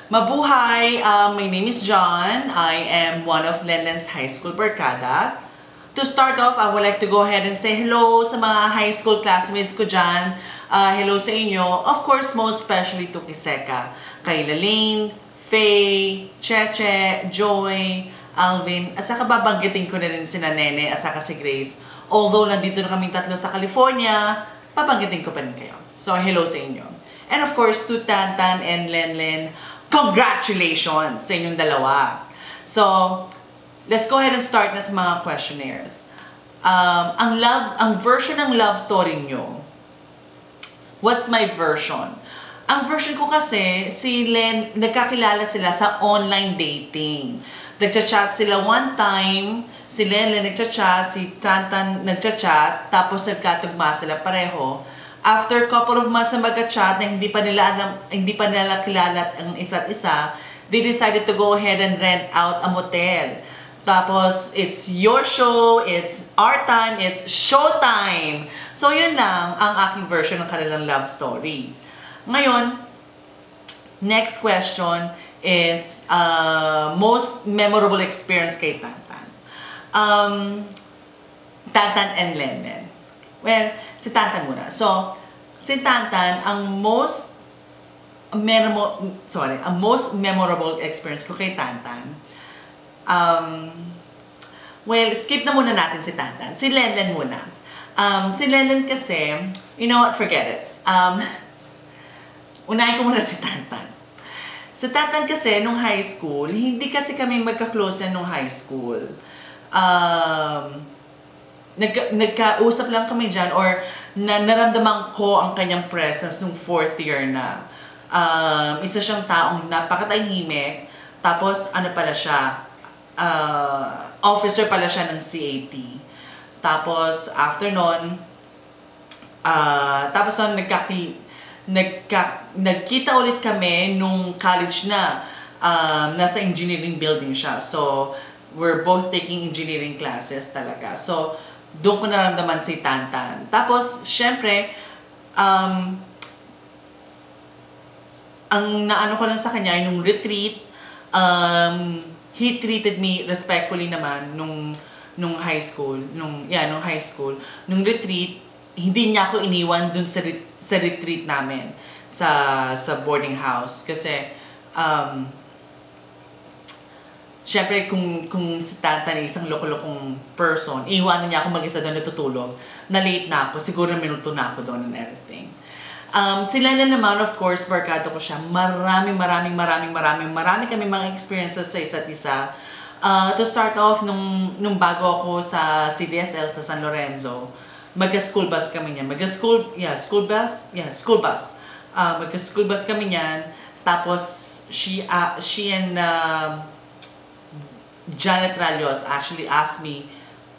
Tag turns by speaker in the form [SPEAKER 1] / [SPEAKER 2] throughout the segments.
[SPEAKER 1] Mabuhay! My name is John. I am one of Lenlen's high school barkada. To start off, I would like to go ahead and say hello sa mga high school classmates ko dyan. Hello sa inyo. Of course, most especially to Kiseka. Kay Lalaine, Faye, Cheche, Joy, Alvin. At saka babanggitin ko na rin si Nene at saka si Grace. Although nandito na kaming tatlo sa California, babanggitin ko pa rin kayo. So, hello sa inyo. And of course, to Tantan and Lenlen, congratulations sa inyong dalawa. So, let's go ahead and start na sa mga questionnaires. Ang version ng love story nyo, what's my version? Ang version ko kasi, si Len, nagkakilala sila sa online dating. Nagchat-chat sila one time, si Lenlen nagchat-chat, si Tantan nagchat-chat, tapos nagkatugma sila pareho. After couple of months na magka-chat na hindi pa nila kilala ang isa't isa, they decided to go ahead and rent out a motel. Tapos, it's your show, it's our time, it's showtime. So, yun lang ang aking version ng kanilang love story. Ngayon, next question is most memorable experience kay Tantan. Tantan and Lenlen. Well, si Tantan muna. So, si Tantan, ang most memorable experience ko kay Tantan, well, skip na muna natin si Tantan. Si Lenlen muna. Si Lenlen kasi, you know what, forget it. Unahin ko muna si Tantan. Si Tantan kasi, nung high school, hindi kasi kami magka-close nung high school. Nagkausap lang kami dyan or naramdaman ko ang kanyang presence nung 4th year na. Isa siyang taong napakatahimik, tapos ano pala siya, officer pala siya ng CAT. Tapos after nun, nagkita ulit kami nung college na, nasa engineering building siya. So, we're both taking engineering classes talaga. So, doon ko naramdaman si Tantan. Tapos, syempre, ang naano ko lang sa kanya, nung retreat, he treated me respectfully naman nung high school. Nung high school. Nung retreat, hindi niya ako iniwan dun sa retreat namin. Sa boarding house. Kasi, syempre, kung si Tantan ay isang loko-lokong person, iiwanan niya ako mag-isa doon natutulog, na late na ako, siguro minuto na ako doon and everything. Sila na naman, of course, barkado ko siya. Marami kami mga experiences sa isa't isa. To start off, nung bago ako sa CDSL sa San Lorenzo, magka-school bus kami niyan. Magka-school bus kami niyan. Tapos, she and Janet Ralios actually asked me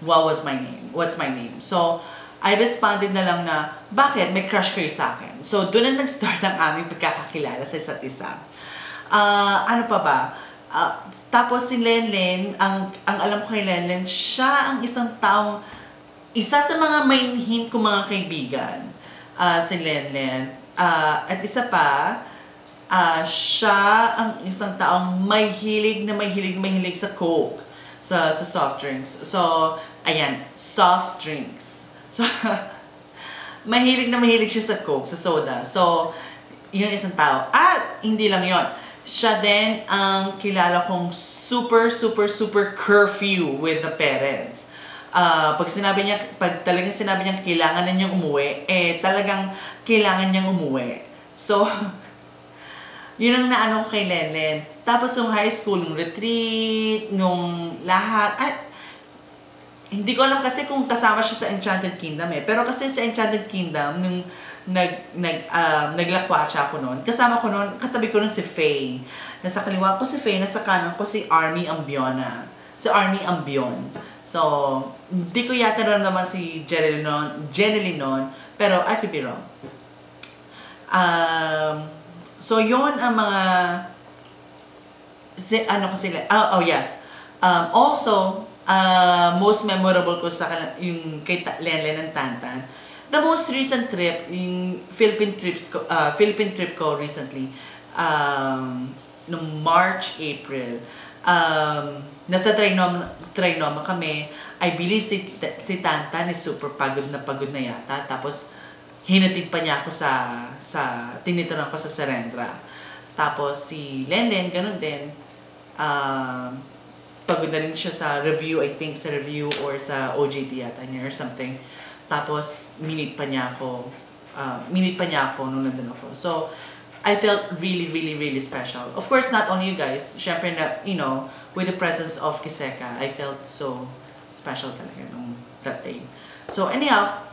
[SPEAKER 1] what's my name. So, I responded na lang na, bakit? May crush kayo sa akin. So, doon na nag-start ang aming pagkakakilala sa isa't isa. Ano pa ba? Tapos si Lenlen, ang alam ko kay Lenlen, siya ang isa sa mga main hint ko mga kaibigan. Si Lenlen. At isa pa, siya ang isang taong mahilig sa Coke, sa soft drinks. So, ayan, soft drinks. So, mahilig siya sa Coke, sa soda. So, yun isang tao. At, hindi lang yon. Siya din ang kilala kong super curfew with the parents. Pag talagang sinabi niya kailangan na niyang umuwi, talagang kailangan niyang umuwi. So, yun ang naano ko kay Lenlen. Tapos yung high school, yung retreat, nung lahat. Hindi ko alam kasi kung kasama siya sa Enchanted Kingdom Pero kasi sa Enchanted Kingdom, nung naglakwatsa ako noon, kasama ko noon, katabi ko noon si Faye. Nasa kaliwa ko si Faye, nasa kanan ko si Army Ambiona. Si Army Ambion. So, hindi ko yata naman si Jenny noon, pero I could be wrong. So, yon ang mga yes. Also, most memorable ko sa yung kay Lenlen and Tantan. The most recent trip, yung Philippine trip ko recently, nung March, April, nasa trinoma kami. I believe si Tantan is super pagod na yata. Tapos, hinatid pa niya ako tinitirahan ko sa Serendra. Tapos, si Lenlen, ganun din. Pagod na rin siya sa review, I think, sa review or sa OJT yata niya or something. Tapos, minute pa niya ako nung nandun ako. So, I felt really, really, really special. Of course, not only you guys. Syempre na, with the presence of Kiseka, I felt so special talaga nung that day. So, anyhow,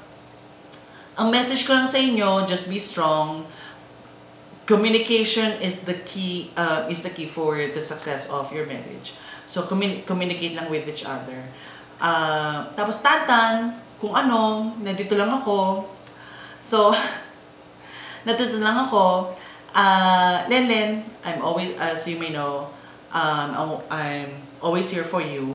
[SPEAKER 1] ang message ko lang sa inyo, just be strong. Communication is the key for the success of your marriage. So, communicate lang with each other. Tapos, Tantan, kung nandito lang ako. So, nandito lang ako. Lenlen, I'm always, as you may know, I'm always here for you.